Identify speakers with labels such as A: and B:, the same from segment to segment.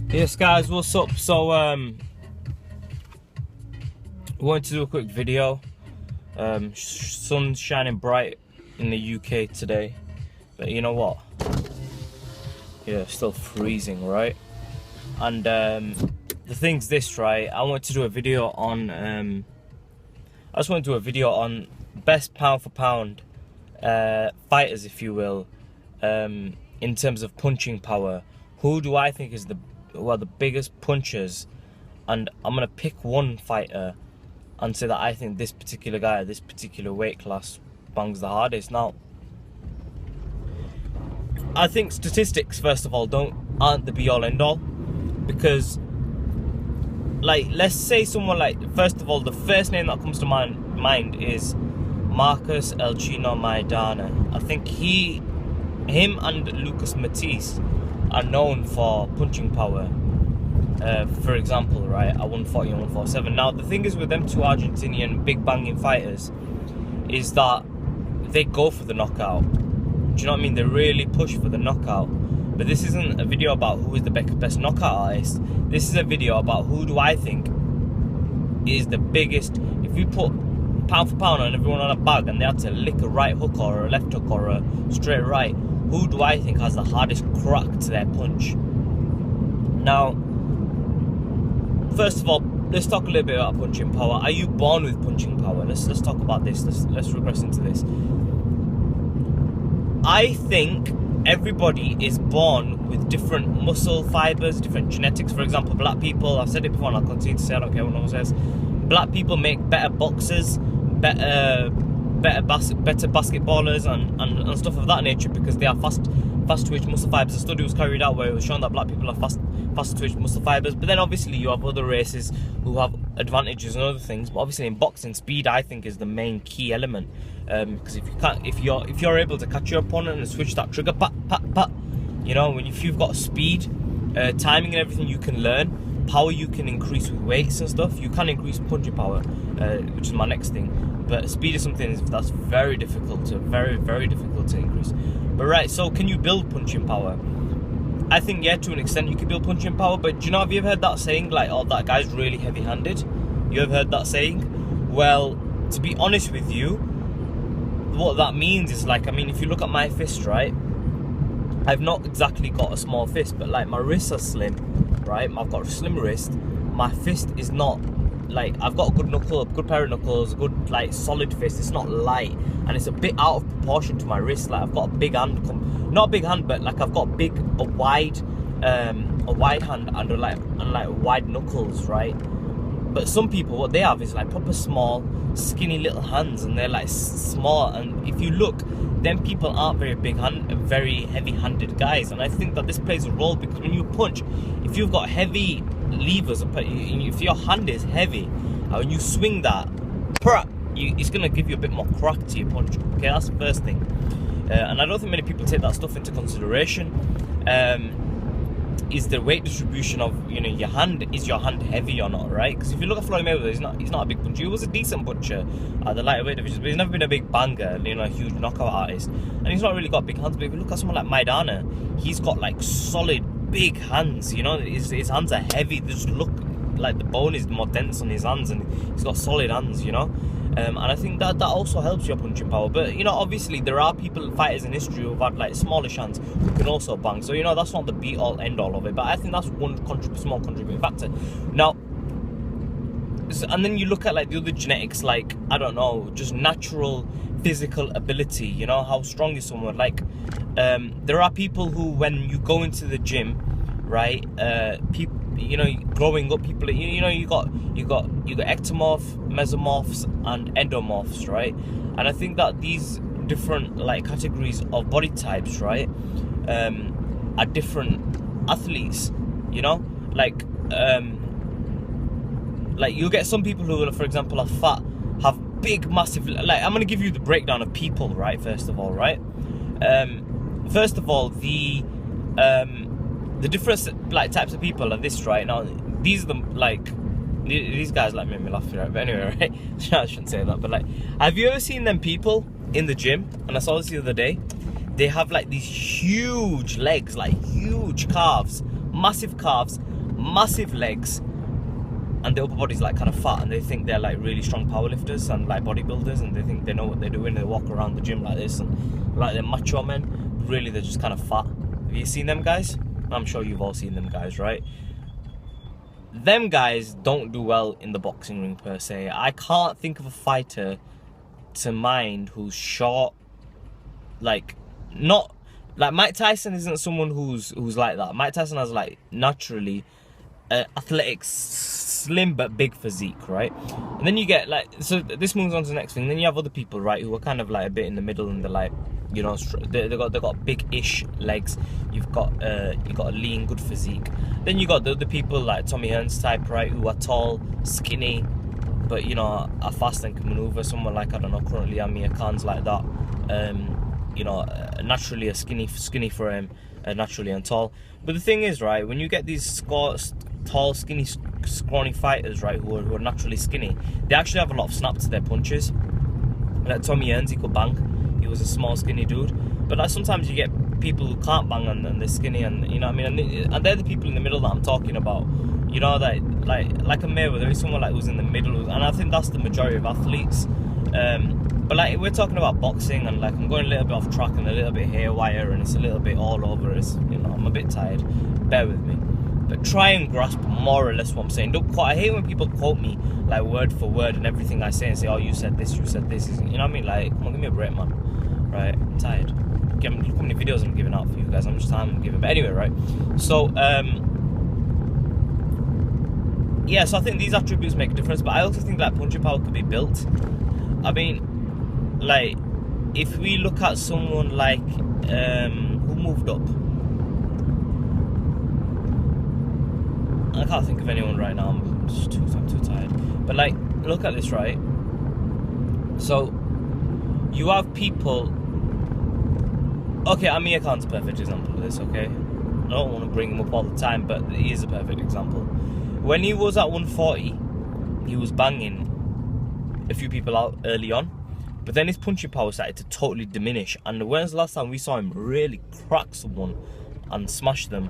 A: Yes guys, what's up? So wanted to do a quick video. Sun's shining bright in the UK today, but you know what? Yeah, still freezing, right? And the thing's this, right? I want to do a video on I just want to do a video on best pound for pound fighters, if you will, in terms of punching power. Who do I think is the biggest punchers? And I'm gonna pick one fighter and say that I think this particular guy, this particular weight class, bangs the hardest. Now, I think statistics, first of all, aren't the be all end all, because, like, let's say someone like, first of all, the first name that comes to my mind is Marcus El Chino Maidana. I think him and Lucas Matisse are known for punching power. For example, right, at 140 and 147. Now, the thing is with them two Argentinian big banging fighters is that they go for the knockout. Do you know what I mean? They really push for the knockout. But this isn't a video about who is the best knockout artist. This is a video about who do I think is the biggest. If we put pound for pound on everyone on a bag and they had to lick a right hook or a left hook or a straight right, who do I think has the hardest crack to their punch? Now, first of all, let's talk a little bit about punching power. Are you born with punching power? Let's talk about this. Let's regress into this. I think everybody is born with different muscle fibers, different genetics. For example, black people, I've said it before and I'll continue to say, I don't care what no one says. Black people make better boxers, better basketballers and stuff of that nature because they are fast twitch muscle fibers. A study was carried out where it was shown that black people have fast twitch muscle fibers. But then obviously you have other races who have advantages and other things. But obviously in boxing, speed I think is the main key element. Because if you're able to catch your opponent and switch that trigger, pat, you know, if you've got speed, timing and everything, you can learn. Power you can increase with weights and stuff. You can increase punching power, which is my next thing. But speed is something that's very difficult to increase. But right, so can you build punching power? I think yeah, to an extent you can build punching power. But do you know, have you ever heard that saying, like, oh, that guy's really heavy-handed? You ever heard that saying? Well, to be honest with you, what that means is, like, I mean, if you look at my fist, right, I've not exactly got a small fist, but like my wrists are slim, right? I've got a slim wrist. My fist is not, like, I've got a good knuckle, a good pair of knuckles, a good, like, solid fist. It's not light, and it's a bit out of proportion to my wrist. Like, I've got a big hand, not a big hand, but like I've got a wide hand and like wide knuckles, right? But some people, what they have is like proper small, skinny little hands, and they're like small. And if you look, then people aren't very heavy-handed guys. And I think that this plays a role because when you punch, if you've got heavy levers, if your hand is heavy, and when you swing that, it's gonna give you a bit more crack to your punch. Okay, that's the first thing. And I don't think many people take that stuff into consideration. Is the weight distribution of, you know, your hand, is your hand heavy or not, right? Because if you look at Floyd Mayweather, he's not a big puncher. He was a decent puncher at the lighter weight division, but he's never been a big banger, you know, a huge knockout artist, and he's not really got big hands. But if you look at someone like Maidana, he's got like solid big hands, you know. His hands are heavy. They just look like the bone is more dense on his hands, and he's got solid hands, you know. And I think that also helps your punching power. But, you know, obviously there are fighters in history who've had like smallish hands who can also bang. So, you know, that's not the be all end all of it. But I think that's one small contributing factor. Now, and then you look at like the other genetics, like, I don't know, just natural physical ability. You know, how strong is someone? Like, there are people who, when you go into the gym, right, people, you know, growing up, people, you know, you got ectomorph, mesomorphs, and endomorphs, right? And I think that these different like categories of body types, right, are different athletes. You know, like you'll get some people who, for example, are fat, have big, massive. Like, I'm gonna give you the breakdown of people, right? First of all, right. First of all, the different like types of people are this, right? Now, these are the like these guys like made me laugh, right? But anyway, right? I shouldn't say that, but like, have you ever seen them people in the gym? And I saw this the other day. They have like these huge legs, like huge calves, massive calves, massive legs, and the upper body's like kind of fat, and they think they're like really strong powerlifters and like bodybuilders, and they think they know what they're doing. They walk around the gym like this and like they're macho men. Really, they're just kind of fat. Have you seen them guys? I'm sure you've all seen them guys, right? Them guys don't do well in the boxing ring per se. I can't think of a fighter to mind who's short, like not like Mike Tyson isn't someone who's like that. Mike Tyson has like naturally athletic, slim but big physique, right? And then you get like, so this moves on to the next thing. Then you have other people, right, who are kind of like a bit in the middle, and they're like, you know, they got big-ish legs. You've got a lean, good physique. Then you got the other people like Tommy Hearns type, right, who are tall, skinny, but you know, are fast and can maneuver. Someone like, I don't know, currently Amir Khan's like that. You know, naturally a skinny frame, naturally and tall. But the thing is, right, when you get these tall, skinny, scrawny fighters, right, who are naturally skinny, they actually have a lot of snap to their punches. Like Tommy Hearns, he could bang. He was a small, skinny dude. But like sometimes you get people who can't bang and they're skinny, and you know what I mean. And they're the people in the middle that I'm talking about. You know, that like a Mayweather, there is someone like who's in the middle, and I think that's the majority of athletes. But like we're talking about boxing, and like I'm going a little bit off track and a little bit haywire, and it's a little bit all over. It's, you know, I'm a bit tired. Bear with me. But try and grasp more or less what I'm saying. Don't quote. I hate when people quote me like word for word and everything I say and say, "Oh, you said this, you said this." You know what I mean? Like, come on, give me a break, man. Right? I'm tired. Look how many videos I'm giving out for you guys. How much time I'm giving. But anyway, right? So, yeah. So I think these attributes make a difference. But I also think that punching power could be built. I mean, like, if we look at someone like who moved up. I can't think of anyone right now. I'm too tired. But like, look at this, right? So you have people. Okay, Amir Khan's a perfect example of this. Okay, I don't want to bring him up all the time, but he is a perfect example. When he was at 140, he was banging a few people out early on, but then his punching power started to totally diminish. And when's the last time we saw him really crack someone and smash them?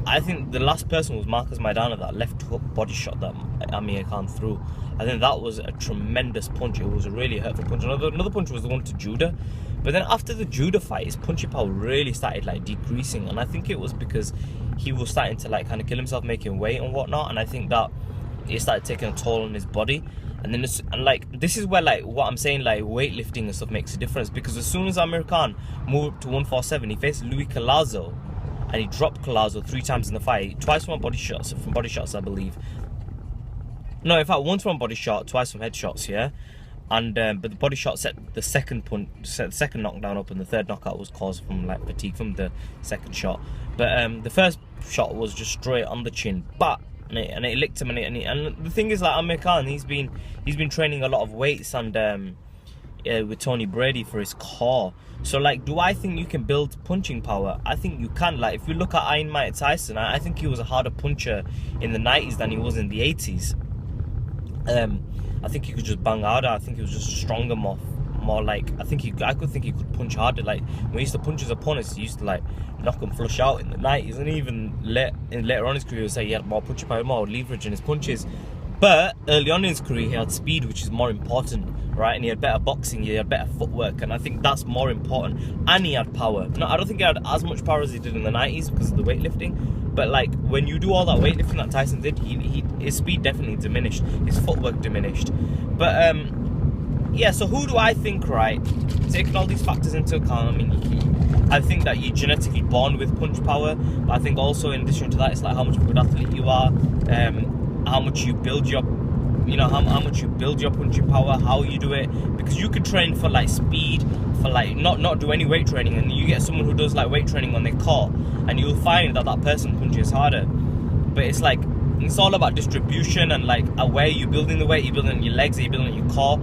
A: I think the last person was Marcus Maidana, that left hook body shot that Amir Khan threw. I think that was a tremendous punch. It was a really hurtful punch. Another punch was the one to Judah. But then after the Judah fight, his punching power really started like decreasing. And I think it was because he was starting to like kind of kill himself, making weight and whatnot. And I think that it started taking a toll on his body. And then this is where like what I'm saying, like weightlifting and stuff makes a difference. Because as soon as Amir Khan moved to 147, he faced Luis Collazo. And he dropped Collazo 3 times in the fight, twice from body shots, I believe. No, in fact, once from body shot, twice from headshots, yeah. And but the body shot set the second knockdown up, and the third knockout was caused from like fatigue from the second shot. But the first shot was just straight on the chin, but and it licked him, and the thing is, like Amir Khan, he's been training a lot of weights and with Tony Brady for his core. So like, do I think you can build punching power? I think you can. Like, if you look at Iron Mike Tyson, I think he was a harder puncher in the 90s than he was in the 80s. I think he could just bang harder. I think he was just stronger, more like, I could think he could punch harder. Like, when he used to punch his opponents, he used to like knock them flush out in the 90s, and even later on in his career, he would say he had more punching power, more leverage in his punches. But early on in his career, he had speed, which is more important, right? And he had better boxing, he had better footwork, and I think that's more important. And he had power. No, I don't think he had as much power as he did in the 90s because of the weightlifting. But like, when you do all that weightlifting that Tyson did, his speed definitely diminished, his footwork diminished. But yeah, so who do I think, right? Taking all these factors into account, I mean, I think that you're genetically born with punch power. But I think also in addition to that, it's like how much of a good athlete you are. How much you build your, you know, how much you build your punching power, how you do it, because you could train for like speed, for like not do any weight training, and you get someone who does like weight training on their core, and you'll find that person punches harder. But it's like, it's all about distribution and like where you're building the weight. Are you building on your legs? Are you building on your core?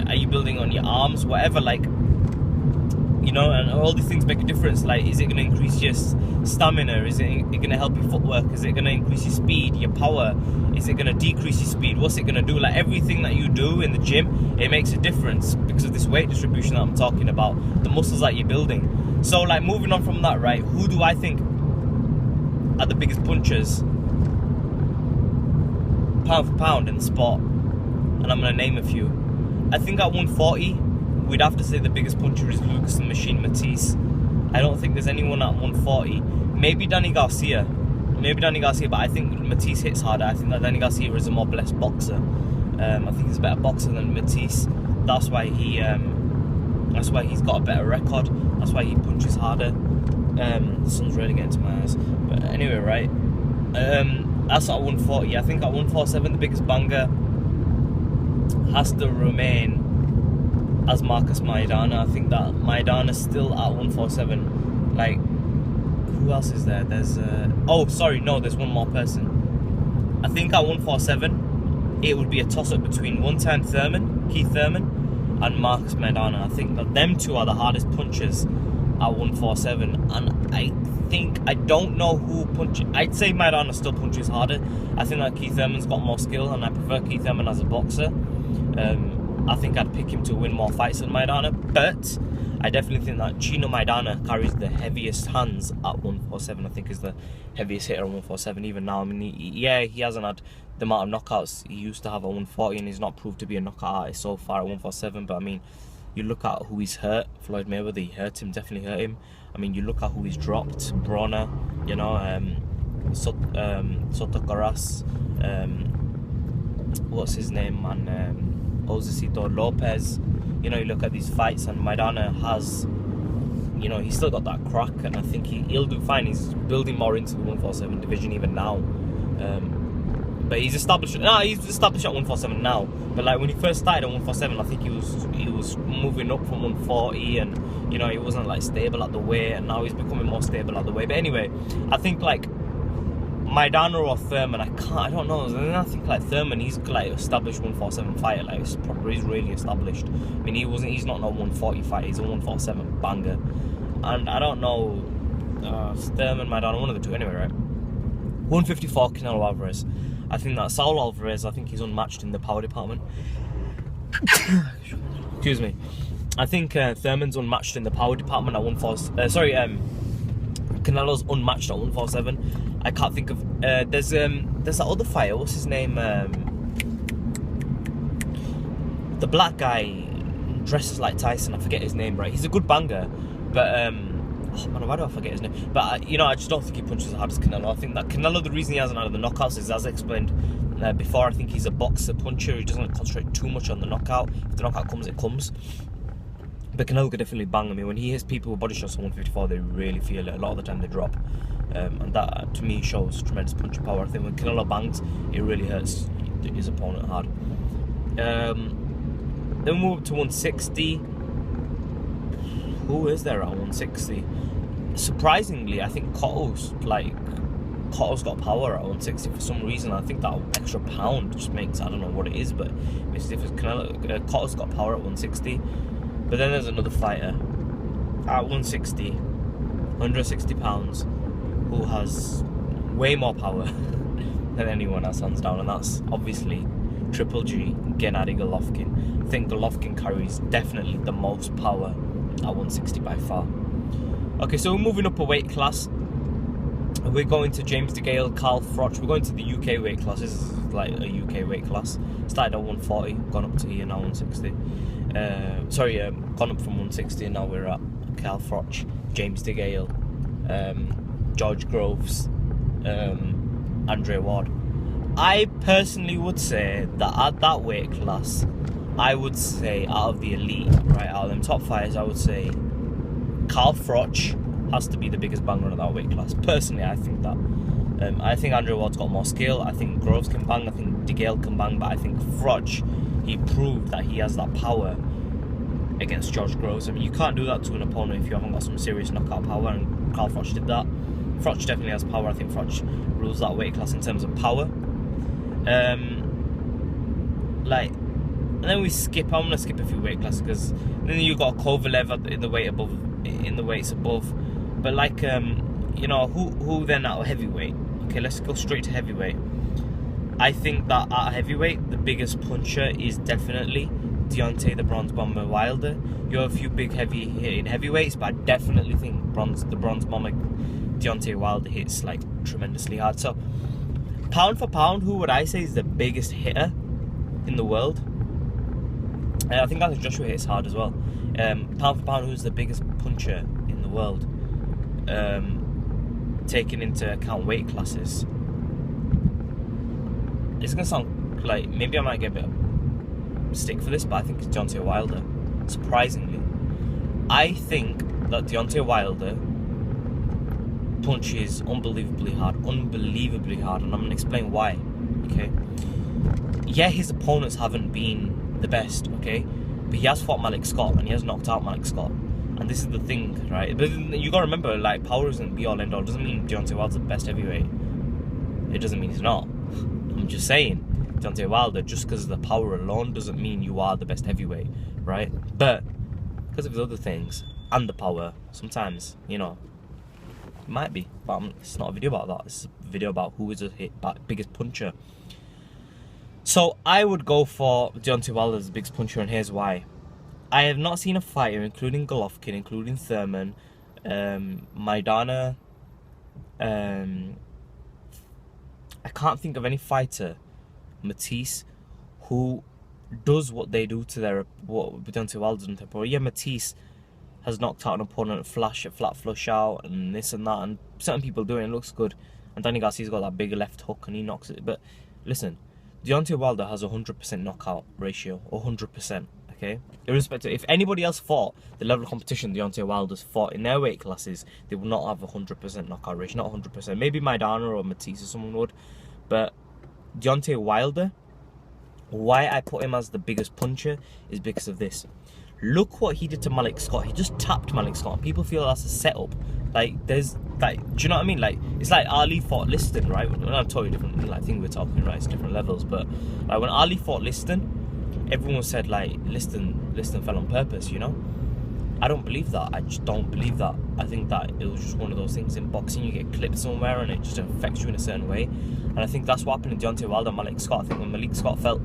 A: Are you building on your arms? Whatever, like, you know, and all these things make a difference. Like, is it going to increase your stamina? Is it going to help your footwork? Is it going to increase your speed, your power? Is it going to decrease your speed? What's it going to do? Like, everything that you do in the gym, it makes a difference because of this weight distribution that I'm talking about, the muscles that you're building. So, like, moving on from that, right, who do I think are the biggest punchers? pound for pound in the sport, and I'm gonna name a few. I think at 140, we'd have to say the biggest puncher is Lucas the Machine Matisse. I don't think there's anyone at 140. Maybe Danny Garcia, but I think Matisse hits harder. I think that Danny Garcia is a more blessed boxer. I think he's a better boxer than Matisse. That's why he's got a better record. That's why he punches harder. The sun's really getting to my eyes. But anyway, right? That's at 140. I think at 147, the biggest banger has to remain as Marcus Maidana. I think that Maidana's still at 147. Like, who else is there? There's there's one more person. I think at 147, it would be a toss-up between one-time Keith Thurman, and Marcus Maidana. I think that them two are the hardest punchers at 147, and I don't know who punches. I'd say Maidana still punches harder. I think that Keith Thurman's got more skill, and I prefer Keith Thurman as a boxer. I think I'd pick him to win more fights than Maidana, but I definitely think that Chino Maidana carries the heaviest hands at 147. I think is the heaviest hitter at 147 even now. I mean, he hasn't had the amount of knockouts he used to have at 140, and he's not proved to be a knockout artist so far at 147. But I mean, you look at who he's hurt. Floyd Mayweather, he hurt him, definitely hurt him. I mean, you look at who he's dropped. Bronner, Soto Caras, what's his name, man? Josecito Lopez. You look at these fights, and Maidana has, he's still got that crack, and I think he'll do fine. He's building more into the 147 division even now. But he's established at 147 now. But like when he first started at 147, I think he was moving up from 140, and he wasn't like stable at the weight, and now he's becoming more stable at the weight. But anyway, I think like Maidana or Thurman, I don't know. I think like Thurman, he's like established 147 fighter. Like he's really established. I mean, he's not a 140 fighter. He's a 147 banger. And I don't know, Thurman, Maidana, one of the two. Anyway, right? 154, Canelo Alvarez. I think that Saul Alvarez, I think he's unmatched in the power department. Excuse me. I think Thurman's unmatched in the power department at 147. Canelo's unmatched at 147. I can't think of. There's that other fighter. What's his name? The black guy dresses like Tyson. I forget his name. Right, he's a good banger, but why do I forget his name? But I just don't think he punches as hard as Canelo. I think that Canelo, the reason he hasn't had the knockouts is, as I explained before, I think he's a boxer puncher. He doesn't concentrate too much on the knockout. If the knockout comes, it comes. But Canelo could definitely bang. I mean, when he hits people with body shots on 154, they really feel it. A lot of the time they drop. And that, to me, shows tremendous punch power. I think when Canelo bangs, it really hurts his opponent hard. Then we move to 160. Who is there at 160? Surprisingly, I think Cotto's got power at 160 for some reason. I think that extra pound just makes, I don't know what it is, but makes a difference. Cotto's got power at 160. But then there's another fighter at 160 pounds, who has way more power than anyone else, hands down, and that's obviously Triple G, Gennady Golovkin. I think Golovkin carries definitely the most power at 160 by far. Okay, so we're moving up a weight class. We're going to James DeGale, Carl Froch. We're going to the UK weight class. This is like a UK weight class. Started at 140, gone up to here now 160. Gone up from 160, and now we're at Carl Froch, James DeGale, George Groves, Andre Ward. I personally would say that at that weight class, I would say out of the elite, right, out of them top fighters, I would say Carl Froch has to be the biggest banger at that weight class. Personally, I think that. I think Andre Ward's got more skill. I think Groves can bang. I think DeGale can bang. But I think Froch, he proved that he has that power against George Groves. I mean, you can't do that to an opponent if you haven't got some serious knockout power, and Carl Froch did that. Froch definitely has power. I think Froch rules that weight class in terms of power. And then we skip. I'm gonna skip a few weight classes because then you got Kovalev in the weights above. But who then at heavyweight? Okay, let's go straight to heavyweight. I think that at heavyweight, the biggest puncher is definitely Deontay the Bronze Bomber Wilder. You have a few big hitting heavyweights, but I definitely think the Bronze Bomber Deontay Wilder hits like tremendously hard. So Pound for pound, who would I say is the biggest hitter in the world? I think Anthony Joshua hits hard as well. Pound for pound, who's the biggest puncher in the world? Taking into account weight classes. It's gonna sound like, maybe I might get a bit of stick for this, but I think it's Deontay Wilder. Surprisingly, I think that Deontay Wilder punches unbelievably hard, and I'm gonna explain why. Okay, yeah, his opponents haven't been the best, okay, but he has fought Malik Scott and he has knocked out Malik Scott, and this is the thing, right? But you gotta remember, like, power isn't be all end all. It doesn't mean Deontay Wilder's the best heavyweight. It doesn't mean he's not. I'm just saying, Deontay Wilder, just because of the power alone doesn't mean you are the best heavyweight, right? But because of his other things and the power, sometimes, you know, it might be. But it's not a video about that. It's a video about who is the biggest puncher. So I would go for Deontay Wilder as the biggest puncher, and here's why. I have not seen a fighter, including Golovkin, including Thurman, Maidana. I can't think of any fighter, Matisse, who does what they do to what Deontay Wilder does. But yeah, Matisse has knocked out an opponent, flat flush out, and this and that, and certain people do it, and it looks good. And Danny Garcia's got that big left hook, and he knocks it. But listen, Deontay Wilder has a 100% knockout ratio, 100%. Okay, irrespective, if anybody else fought the level of competition Deontay Wilder's fought in their weight classes, they would not have a 100% knockout ratio. Not 100%. Maybe Maidana or Matisse or someone would, but Deontay Wilder, why I put him as the biggest puncher is because of this. Look what he did to Malik Scott. He just tapped Malik Scott, and people feel that's a setup. Like, there's, like, do you know what I mean? Like, it's like Ali fought Liston, right? Well, I'm totally different, like, thing we're talking, right? It's different levels, but like when Ali fought Liston, everyone said, like, Liston fell on purpose, you know? I don't believe that. I just don't believe that. I think that it was just one of those things in boxing, you get clipped somewhere and it just affects you in a certain way. And I think that's what happened to Deontay Wilder and Malik Scott. I think when Malik Scott felt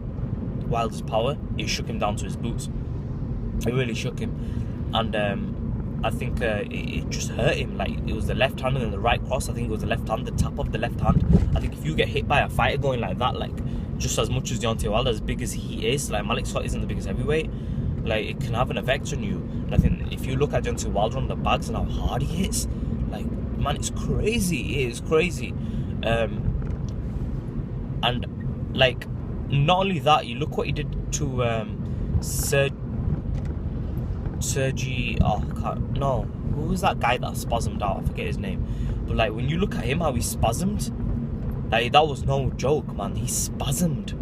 A: Wilder's power, it shook him down to his boots. It really shook him. And I think it just hurt him. Like, it was the left hand and then the right cross. I think it was the left hand, the tap of the left hand. I think if you get hit by a fighter going like that, like, just as much as Deontay Wilder, as big as he is, like, Malik Scott isn't the biggest heavyweight, like, it can have an effect on you. And I think if you look at Deontay Wilder on the bags and how hard he hits, like, man, it's crazy. It is crazy. And, like, not only that, you look what he did to Sergi, who was that guy that spasmed out? I forget his name. But, like, when you look at him, how he spasmed, like, that was no joke, man. He spasmed.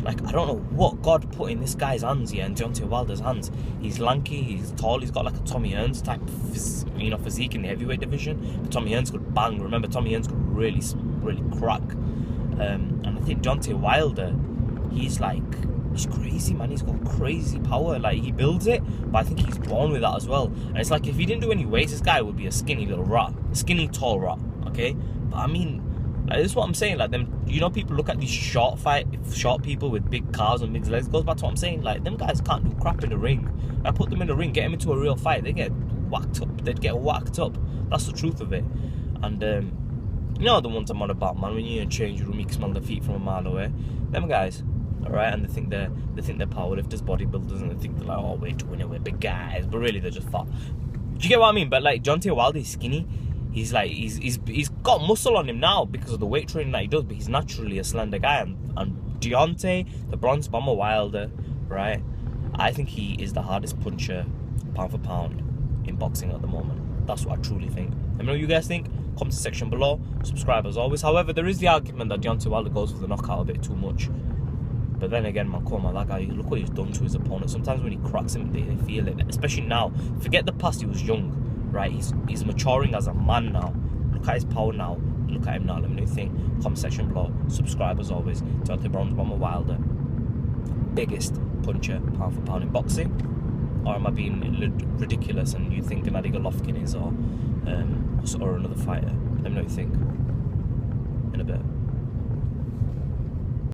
A: Like, I don't know what God put in this guy's hands, yeah, and Deontay Wilder's hands. He's lanky, he's tall, he's got like a Tommy Hearns type of physique in the heavyweight division. But Tommy Hearns could bang. Remember, Tommy Hearns could really crack. And I think Deontay Wilder, he's crazy, man. He's got crazy power. Like, he builds it, but I think he's born with that as well. And it's like, if he didn't do any weights, this guy would be a skinny little rat, skinny tall rat. Okay, but I mean, like, this is what I'm saying. Like, them, you know, people look at these short people with big cars and big legs. It goes back to what I'm saying. Like, them guys can't do crap in the ring. I put them in the ring, get them into a real fight, they get whacked up. They'd get whacked up. That's the truth of it. And you know the ones I'm on about, man. When you're in a change room, you can smell the feet from a mile away. Them guys, all right, and they think they're powerlifters, bodybuilders, and they think they're like, oh, we're doing it, we're big guys, but really they're just fat. Do you get what I mean? But like, Deontay Wilder is skinny. He's like, he's got muscle on him now because of the weight training that he does, but he's naturally a slender guy. And Deontay, the Bronze Bomber Wilder, right? I think he is the hardest puncher, pound for pound, in boxing at the moment. That's what I truly think. Let me know what you guys think. Comment section below. Subscribe as always. However, there is the argument that Deontay Wilder goes for the knockout a bit too much. But then again, man, come on, that guy, look what he's done to his opponent. Sometimes when he cracks him, they feel it. Especially now. Forget the past, he was young, right? He's maturing as a man now. Look at his power now. Look at him now. Let me know what you think. Comment section below. Subscribe as always. Deontay Bronze Bomber Wilder, biggest puncher, pound for pound in boxing. Or am I being ridiculous and you thinking that Golovkin is, or another fighter? Let me know what you think. In a bit.